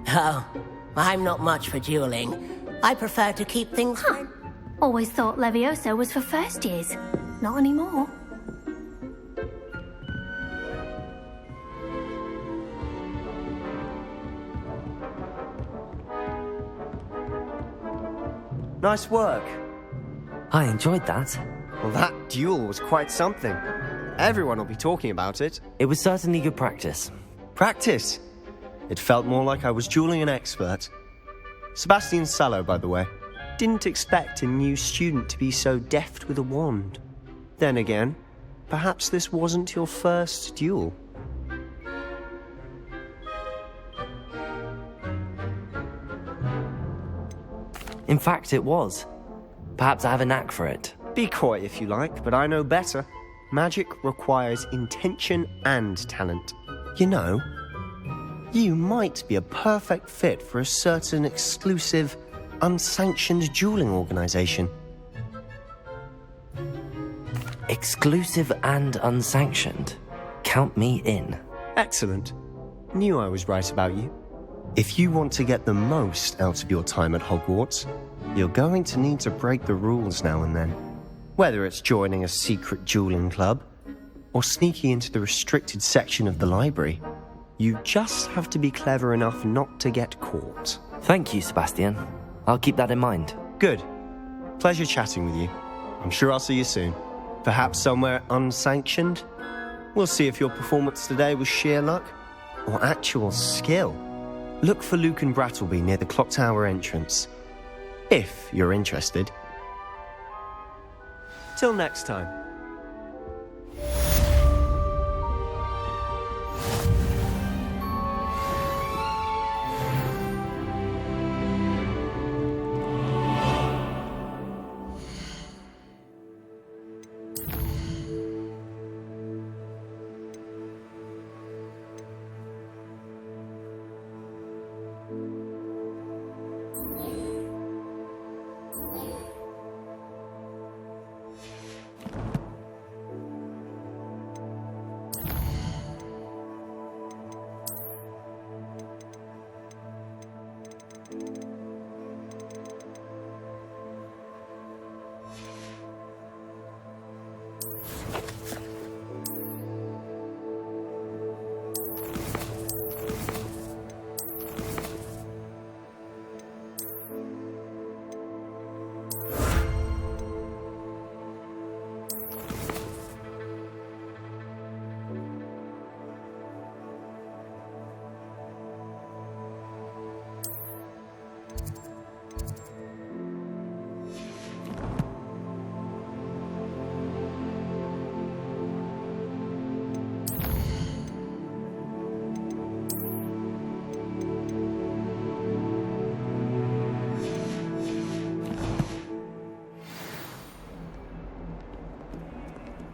Oh, I'm not much for dueling. I prefer to keep things... Always thought Levioso was for first years. Not anymore. Nice work. I enjoyed that. Well, that duel was quite something. Everyone will be talking about it. It was certainly good practice. Practice? It felt more like I was dueling an expert. Sebastian Sallow, by the way. Didn't expect a new student to be so deft with a wand. Then again, perhaps this wasn't your first duel. In fact, it was. Perhaps I have a knack for it. Be coy if you like, but I know better. Magic requires intention and talent. You know, you might be a perfect fit for a certain exclusive, unsanctioned dueling organization. Exclusive and unsanctioned. Count me in. Excellent. Knew I was right about you. If you want to get the most out of your time at Hogwarts, you're going to need to break the rules now and then. Whether it's joining a secret dueling club, or sneaking into the restricted section of the library, you just have to be clever enough not to get caught. Thank you, Sebastian. I'll keep that in mind. Good. Pleasure chatting with you. I'm sure I'll see you soon. Perhaps somewhere unsanctioned? We'll see if your performance today was sheer luck or actual skill. Look for Luke and Brattleby near the clock tower entrance, if you're interested. Till next time.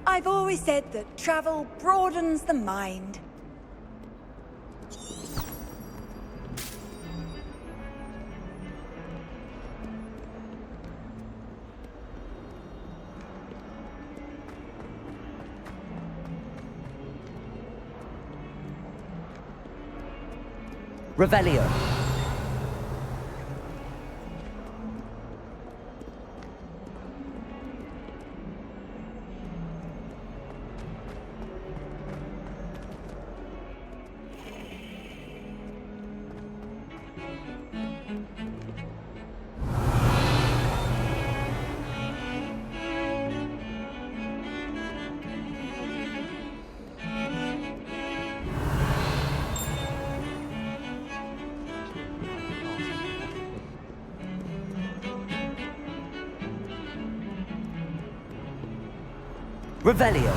I've always said that travel broadens the mind. Revelio. Revelio.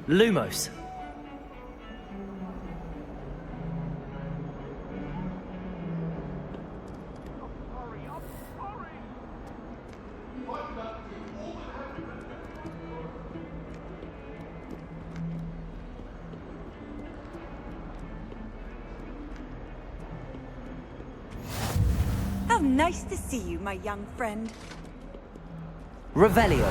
Lumos. How nice to see you, my young friend. Revelio.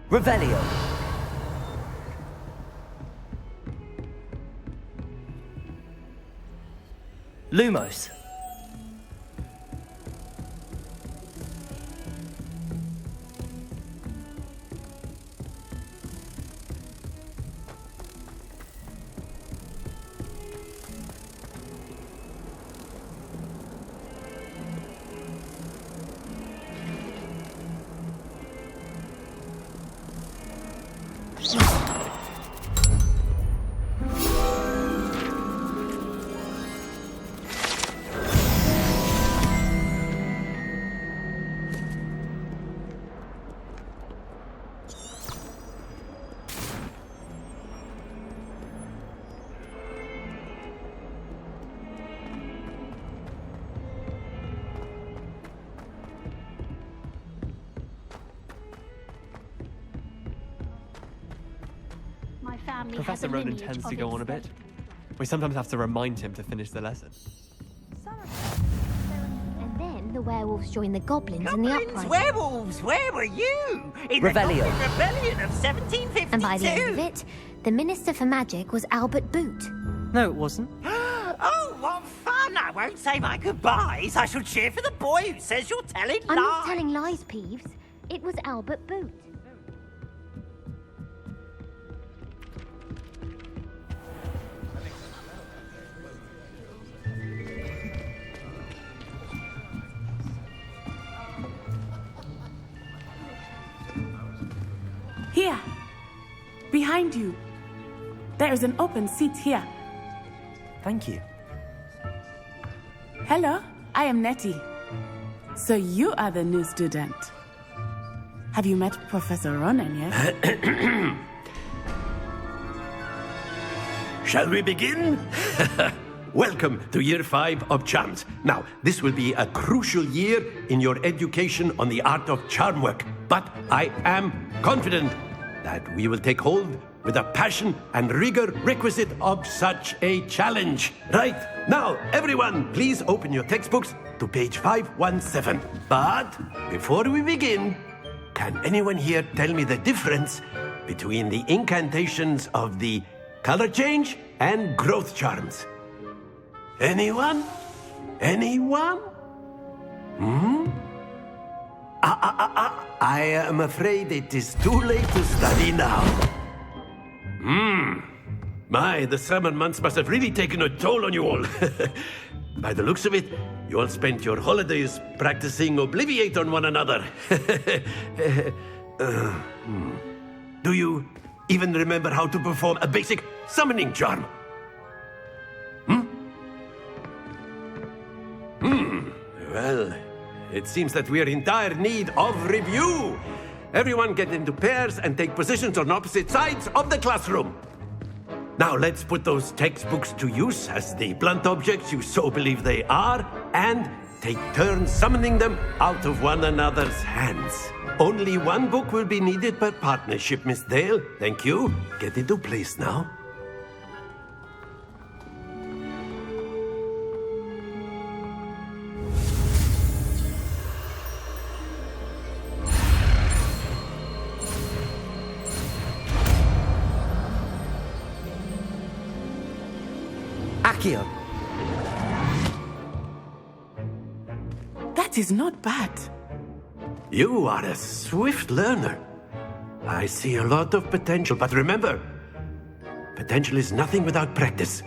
Revelio. Lumos. My family Professor has a Ronan lineage tends of to go on a bit. its- We sometimes have to remind him to finish the lesson. And then the werewolves join the goblins in the Goblins, uprising. werewolves, where were you? In Revelio. the Goblin Rebellion of 1752. And by the end of it, the Minister for Magic was Albert Boot. No, it wasn't. Oh, what fun! I won't say my goodbyes. I shall cheer for the boy who says you're telling I'm lies. not telling lies, Peeves. It was Albert Boot. Here, behind you. There is an open seat here. Thank you. Hello, I am Nettie. So you are the new student. Have you met Professor Ronan yet? Shall we begin? Welcome to Year 5 of Charms. Now, this will be a crucial year in your education on the art of charm work, but I am confident that we will take hold with the passion and rigor requisite of such a challenge. Right, now, everyone, please open your textbooks to page 517. But before we begin, can anyone here tell me the difference between the incantations of the color change and growth charms? Anyone? Anyone? I am afraid it is too late to study now. My, the summer months must have really taken a toll on you all. By the looks of it, you all spent your holidays practicing Obliviate on one another. Do you even remember how to perform a basic summoning charm? Well, it seems that we are in dire need of review. Everyone get into pairs and take positions on opposite sides of the classroom. Now let's put those textbooks to use as the blunt objects you so believe they are, and take turns summoning them out of one another's hands. Only one book will be needed per partnership, Miss Dale. Thank you. Get into place now. Accio. That is not bad. You are a swift learner. I see a lot of potential, but remember, potential is nothing without practice.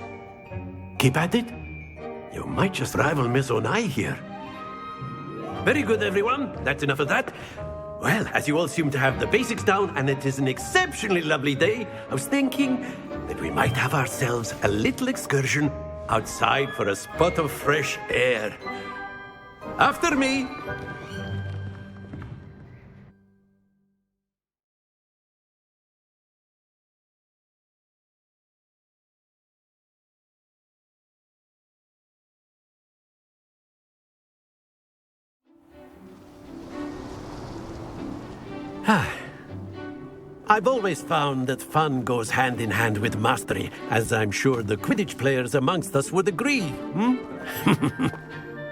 Keep at it. You might just rival Miss Onai here. Very good, everyone. That's enough of that. Well, as you all seem to have the basics down and it is an exceptionally lovely day, I was thinking that we might have ourselves a little excursion outside for a spot of fresh air. After me. I've always found that fun goes hand in hand with mastery, as I'm sure the Quidditch players amongst us would agree.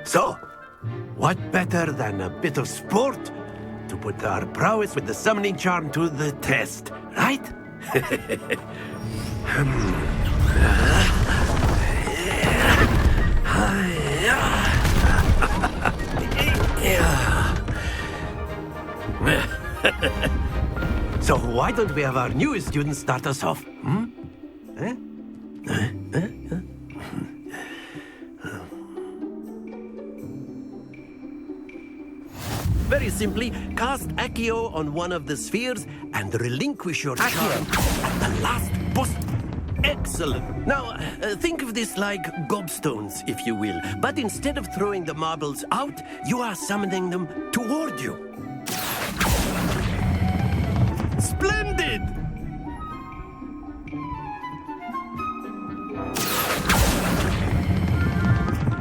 So, what better than a bit of sport to put our prowess with the summoning charm to the test, right? So why don't we have our newest student start us off? Very simply, cast Accio on one of the spheres and relinquish your charm at the last boss. Excellent. Now, think of this like gobstones, if you will. But instead of throwing the marbles out, you are summoning them toward you. Splendid!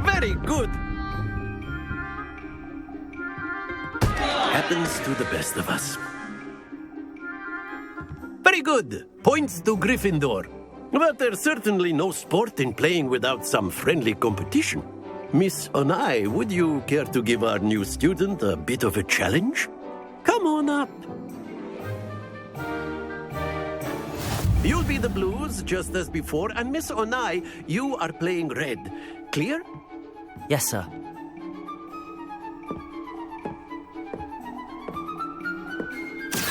Very good. Happens to the best of us. Very good. Points to Gryffindor. But there's certainly no sport in playing without some friendly competition. Miss Onai, would you care to give our new student a bit of a challenge? Come on up. You'll be the blues, just as before, and Miss Onai, you are playing red. Clear? Yes, sir.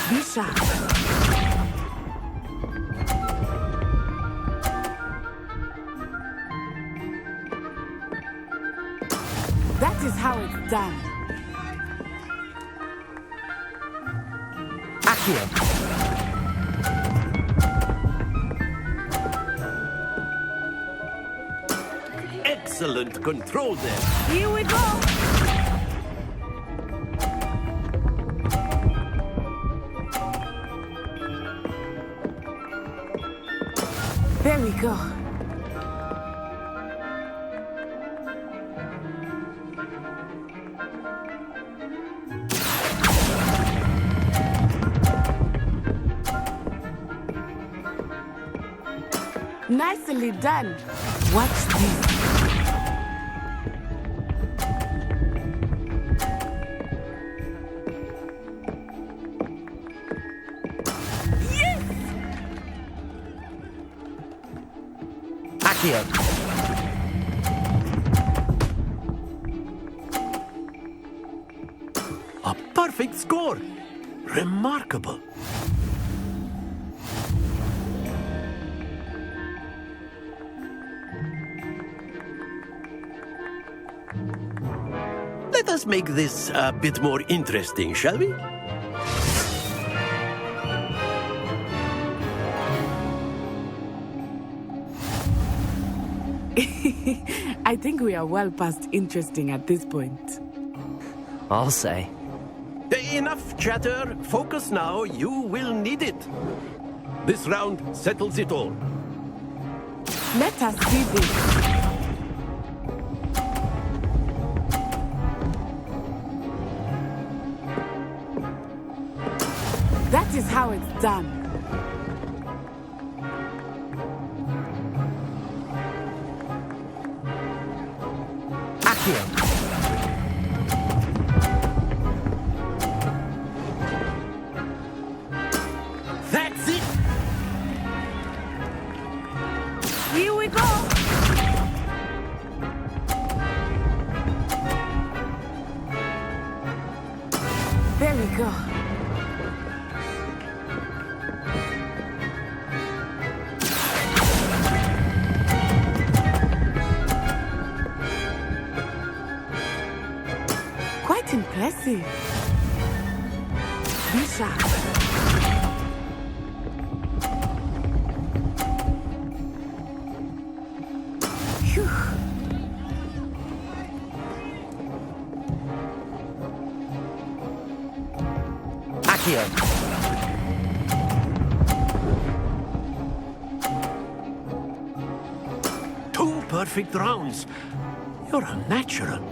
Be sharp. That is how it's done. Accio. Excellent control there. Here we go. There we go. Nicely done. Watch this. Accio. A perfect score. Remarkable. Let us make this a bit more interesting, shall we? I think we are well past interesting at this point. I'll say. Enough chatter. Focus now. You will need it. This round settles it all. Let us see this. That is how it's done. Accio. That's it. Here we go. There we go. Quite impressive. Be sharp. Phew. Accio! Two perfect rounds. You're a natural.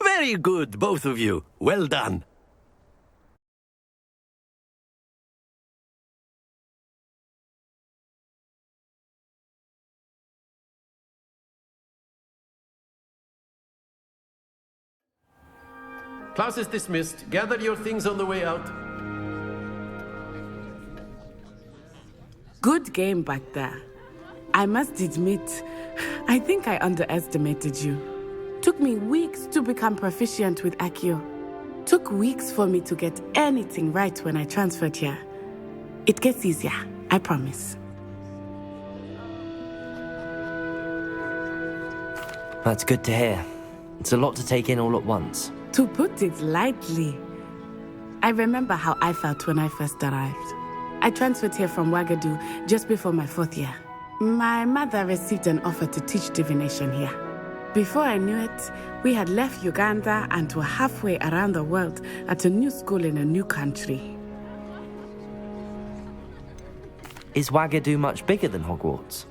Very good, both of you. Well done. Class is dismissed. Gather your things on the way out. Good game back there. I must admit, I think I underestimated you. Took me weeks to become proficient with Accio. Took weeks for me to get anything right when I transferred here. It gets easier, I promise. That's good to hear. It's a lot to take in all at once. To put it lightly, I remember how I felt when I first arrived. I transferred here from Ouagadougou just before my 4th year. My mother received an offer to teach divination here. Before I knew it, we had left Uganda and were halfway around the world at a new school in a new country. Is Ouagadougou much bigger than Hogwarts?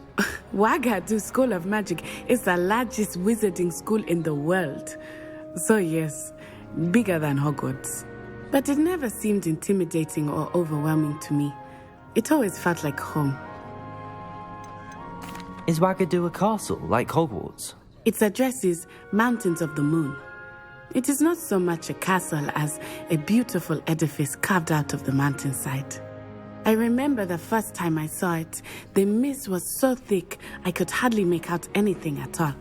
Ouagadougou School of Magic is the largest wizarding school in the world. So yes, bigger than Hogwarts. But it never seemed intimidating or overwhelming to me. It always felt like home. Is Ouagadougou a castle, like Hogwarts? Its address is Mountains of the Moon. It is not so much a castle as a beautiful edifice carved out of the mountainside. I remember the first time I saw it, the mist was so thick I could hardly make out anything at all.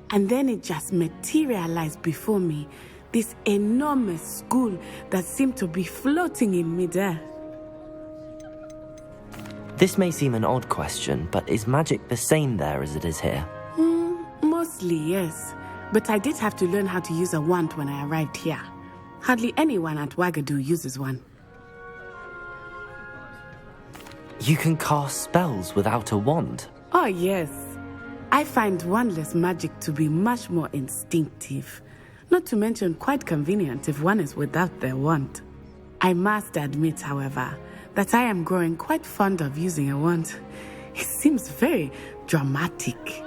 And then it just materialized before me, this enormous school that seemed to be floating in midair. This may seem an odd question, but is magic the same there as it is here? Mostly, yes. But I did have to learn how to use a wand when I arrived here. Hardly anyone at Ouagadougou uses one. You can cast spells without a wand? Oh, yes. I find wandless magic to be much more instinctive. Not to mention quite convenient if one is without their wand. I must admit, however, that I am growing quite fond of using a wand. It seems very dramatic.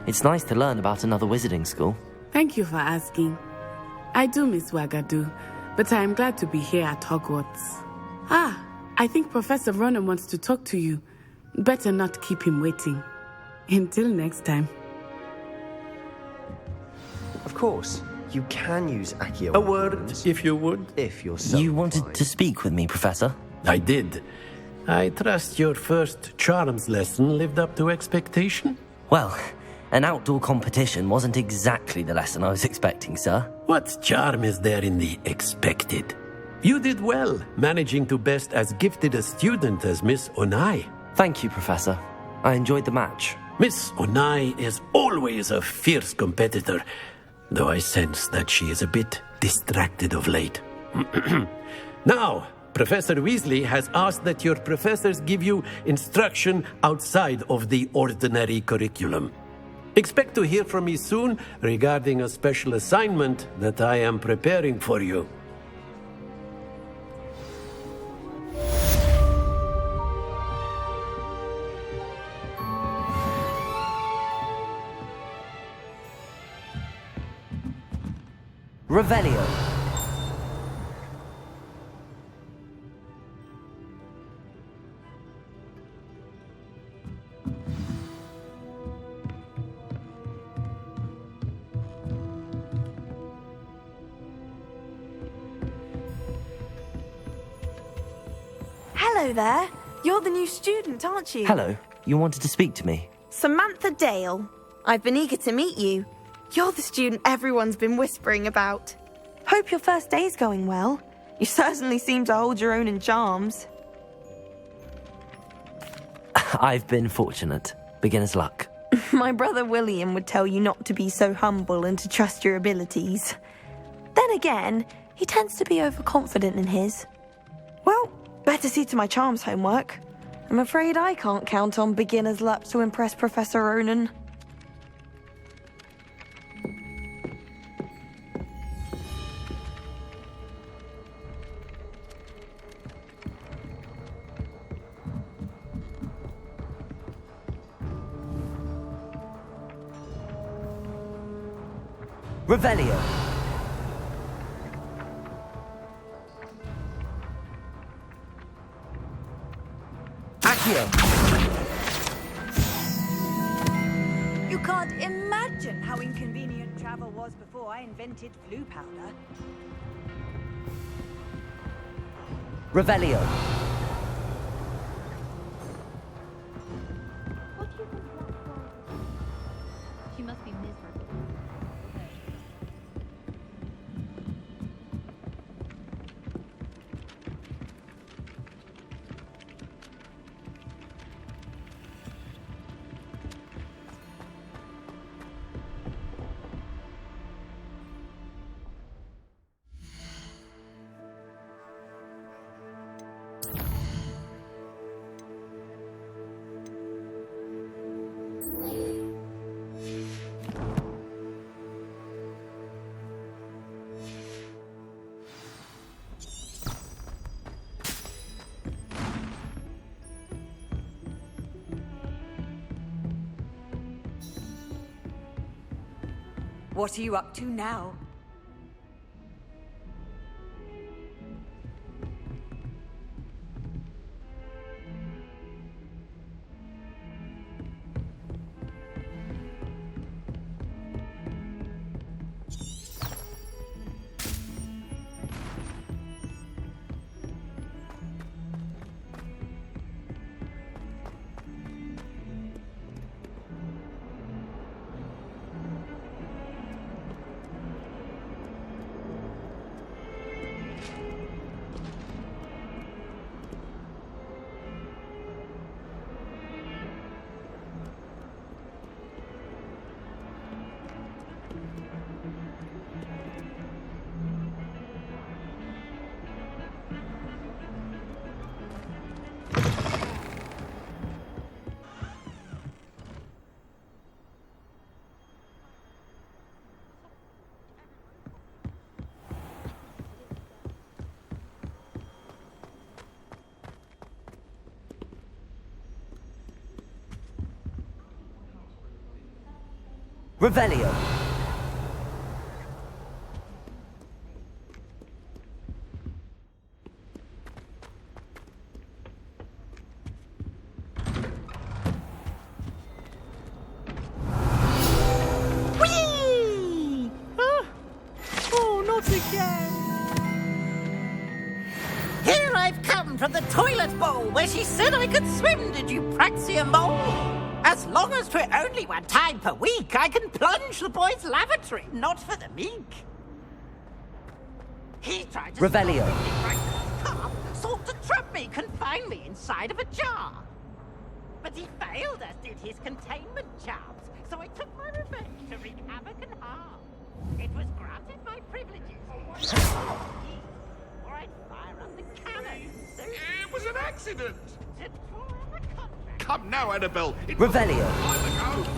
It's nice to learn about another wizarding school. Thank you for asking. I do miss Ouagadougou, but I am glad to be here at Hogwarts. I think Professor Ronan wants to talk to you. Better not keep him waiting. Until next time. Of course, you can use Accio. A word, if you would. If you're so You wanted inclined. to speak with me, Professor? I did. I trust your first charms lesson lived up to expectation? Well, an outdoor competition wasn't exactly the lesson I was expecting, sir. What charm is there in the expected? You did well, managing to best as gifted a student as Miss Onai. Thank you, Professor. I enjoyed the match. Miss Onai is always a fierce competitor, though I sense that she is a bit distracted of late. Now, Professor Weasley has asked that your professors give you instruction outside of the ordinary curriculum. Expect to hear from me soon regarding a special assignment that I am preparing for you. Revelio. Hello there. You're the new student, aren't you? Hello. You wanted to speak to me? Samantha Dale. I've been eager to meet you. You're the student everyone's been whispering about. Hope your first day's going well. You certainly seem to hold your own in charms. I've been fortunate. Beginner's luck. My brother William would tell you not to be so humble and to trust your abilities. Then again, he tends to be overconfident in his. Well, better see to my charms homework. I'm afraid I can't count on beginner's luck to impress Professor Ronan. Revelio. Accio. You can't imagine how inconvenient travel was before I invented flu powder. Revelio. She must be miserable. What are you up to now? Revelio. Whee! Oh, not again! Here I've come from the toilet bowl where she said I could swim, did you praxia mole? As long as 'twere only one time per week, I can plunge the boy's lavatory, not for the meek. He tried to Revelio. stop me right from the top, sought to trap me, confine me inside of a jar. But he failed, as did his containment charms, so I took my revenge to wreak havoc and harm. It was granted my privileges, or I'd fire up the cannon. So It was an accident! to draw up a contract. Come now, Annabelle. It Revelio. was time ago.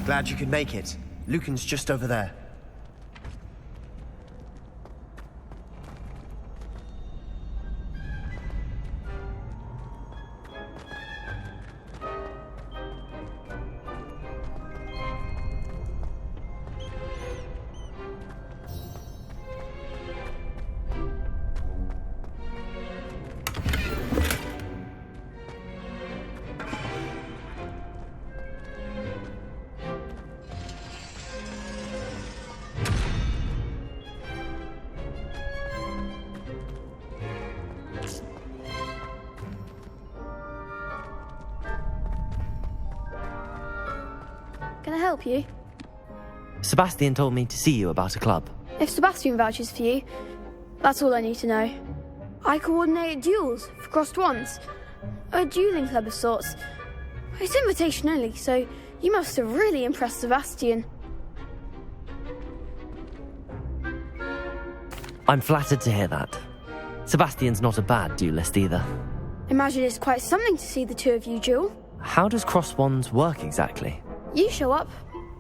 Glad you could make it. Lucan's just over there. Can I help you? Sebastian told me to see you about a club. If Sebastian vouches for you, that's all I need to know. I coordinate duels for crossed wands. A dueling club of sorts. It's invitation only, so you must have really impressed Sebastian. I'm flattered to hear that. Sebastian's not a bad duelist either. Imagine it's quite something to see the two of you duel. How does cross wands work exactly? You show up,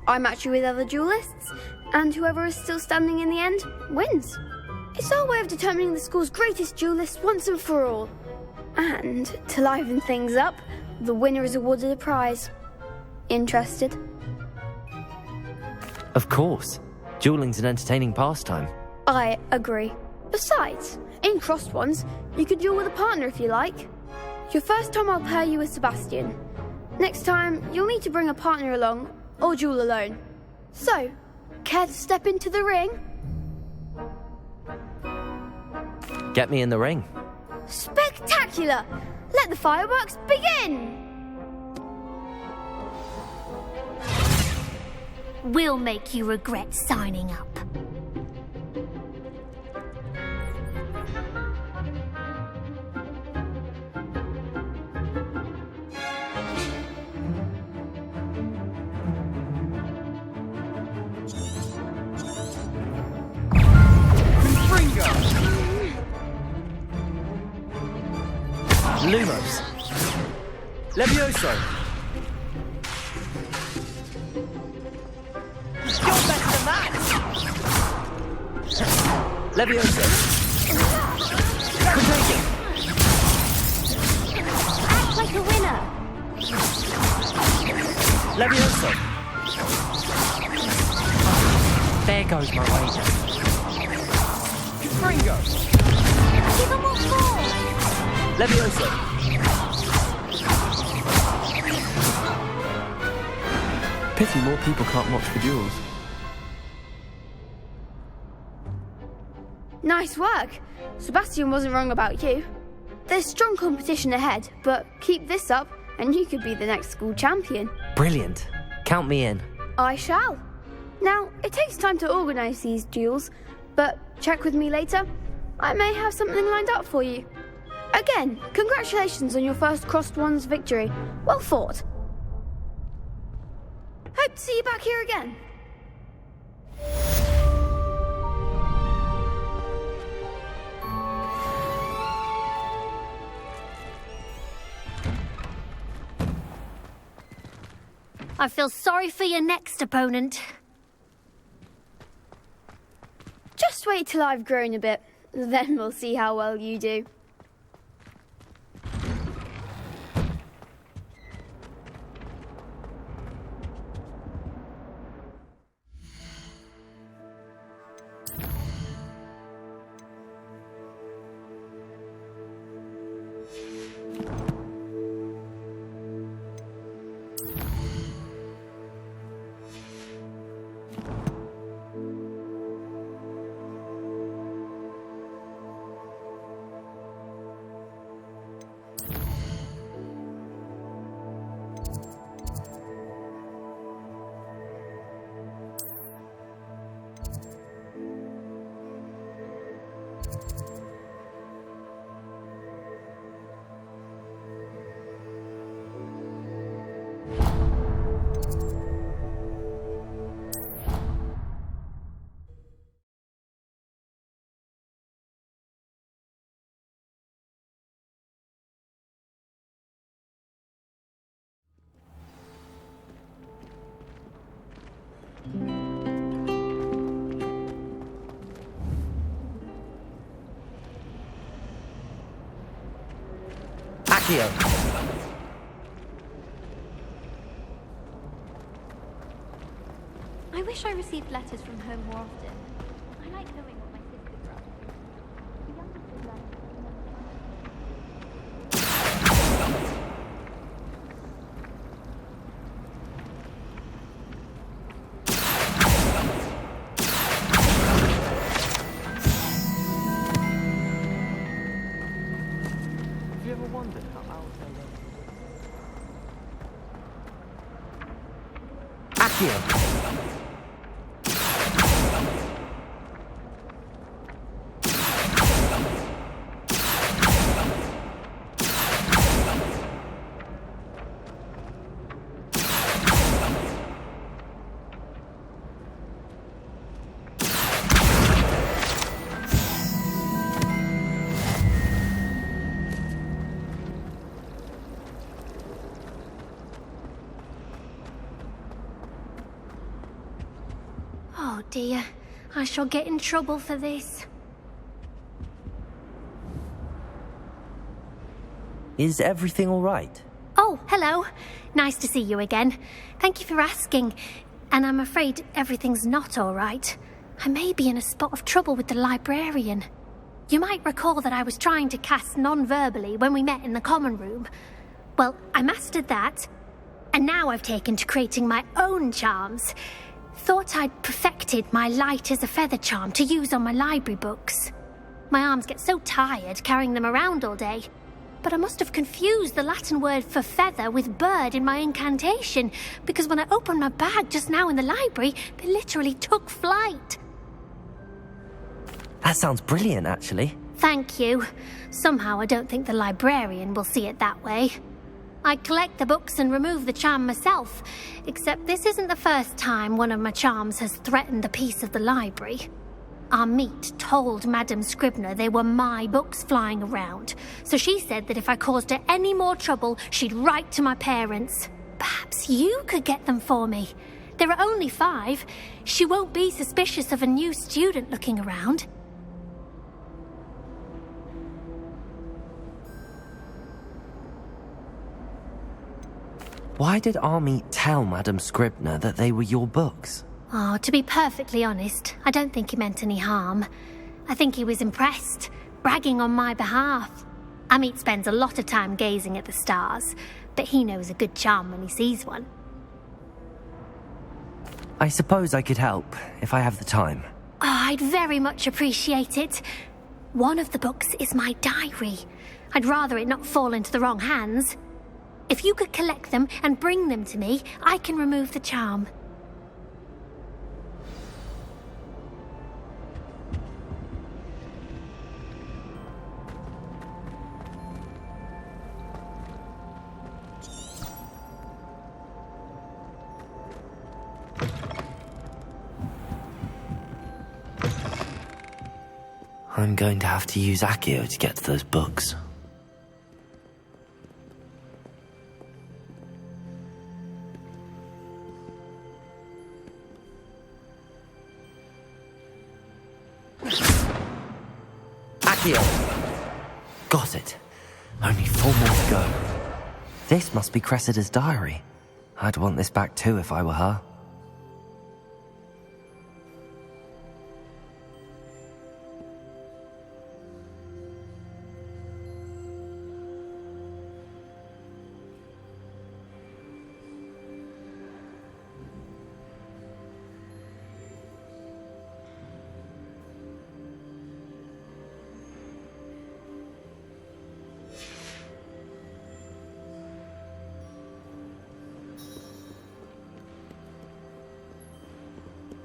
I match you with other duelists, and whoever is still standing in the end wins. It's our way of determining the school's greatest duelist once and for all. And to liven things up, the winner is awarded a prize. Interested? Of course. Dueling's an entertaining pastime. I agree. Besides, in crossed ones, you can duel with a partner if you like. Your first time I'll pair you with Sebastian. Next time, you'll need to bring a partner along, or duel alone. So, care to step into the ring? Get me in the ring. Spectacular! Let the fireworks begin! We'll make you regret signing up. Lumos. Levioso. You're better than that! Levioso. Act like a winner. Levioso. There goes my wager. Fringo. Give them what for. Levioso. Pity more people can't watch the duels. Nice work. Sebastian wasn't wrong about you. There's strong competition ahead, but keep this up and you could be the next school champion. Brilliant. Count me in. I shall. Now, it takes time to organise these duels, but check with me later. I may have something lined up for you. Again, congratulations on your first crossed wands victory. Well fought. Hope to see you back here again. I feel sorry for your next opponent. Just wait till I've grown a bit, then we'll see how well you do. Accio. I wish I received letters from home more often. I like knowing what my sisters are up to. The youngest is learning. Have you ever wondered how owls are Accio. Accio. Oh dear, I shall get in trouble for this. Is everything all right? Oh, hello. Nice to see you again. Thank you for asking. And I'm afraid everything's not all right. I may be in a spot of trouble with the librarian. You might recall that I was trying to cast non-verbally when we met in the common room. Well, I mastered that. And now I've taken to creating my own charms. Thought I'd perfected my light as a feather charm to use on my library books. My arms get so tired carrying them around all day. But I must have confused the Latin word for feather with bird in my incantation, because when I opened my bag just now in the library, they literally took flight. That sounds brilliant, actually. Thank you. Somehow I don't think the librarian will see it that way. I collect the books and remove the charm myself, except this isn't the first time one of my charms has threatened the peace of the library. Our meet told Madame Scribner they were my books flying around, so she said that if I caused her any more trouble, she'd write to my parents. Perhaps you could get them for me. There are only 5. She won't be suspicious of a new student looking around. Why did Army tell Madame Scribner that they were your books? Oh, to be perfectly honest, I don't think he meant any harm. I think he was impressed, bragging on my behalf. Amit spends a lot of time gazing at the stars, but he knows a good charm when he sees one. I suppose I could help, if I have the time. Oh, I'd very much appreciate it. One of the books is my diary. I'd rather it not fall into the wrong hands. If you could collect them and bring them to me, I can remove the charm. I'm going to have to use Accio to get to those books. Got it. Only 4 more to go. This must be Cressida's diary. I'd want this back too if I were her.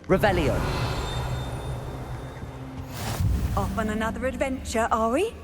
Revelio. Off on another adventure, are we?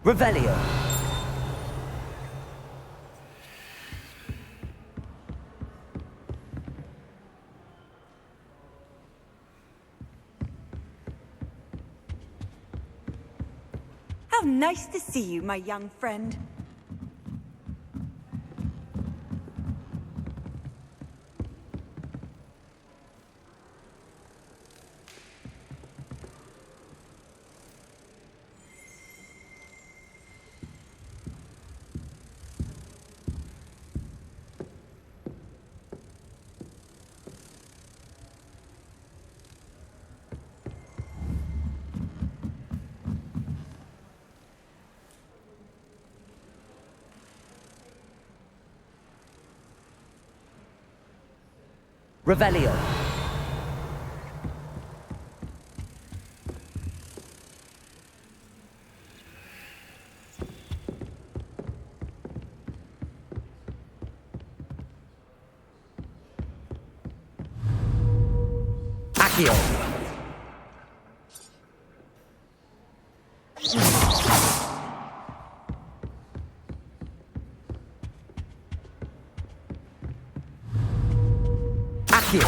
Revelio. How nice to see you, my young friend. Revelio. Accio. Accio.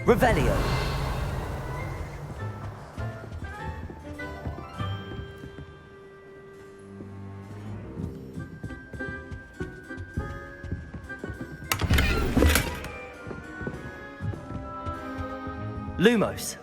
Revelio. Lumos.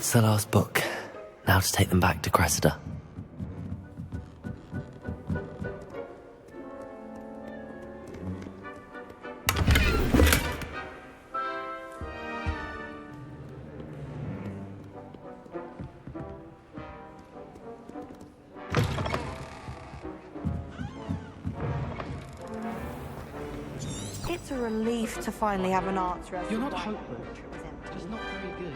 That's the last book. Now to take them back to Cressida. It's a relief to finally have an answer as You're to not why hopeless. the portrait was empty. Just not very good.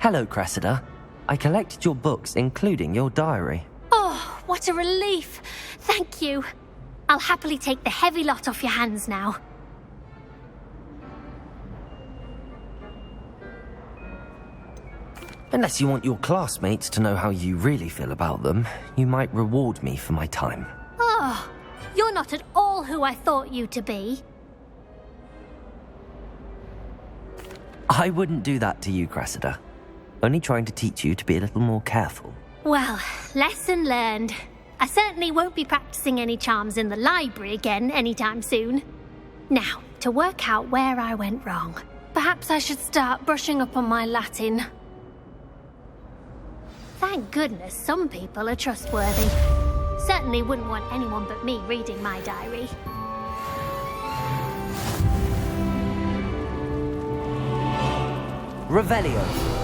Hello, Cressida. I collected your books, including your diary. Oh, what a relief. Thank you. I'll happily take the heavy lot off your hands now. Unless you want your classmates to know how you really feel about them, you might reward me for my time. Oh, you're not at all who I thought you to be. I wouldn't do that to you, Cressida. Only trying to teach you to be a little more careful. Well, lesson learned. I certainly won't be practicing any charms in the library again anytime soon. Now, to work out where I went wrong. Perhaps I should start brushing up on my Latin. Thank goodness some people are trustworthy. Certainly wouldn't want anyone but me reading my diary. Revelio.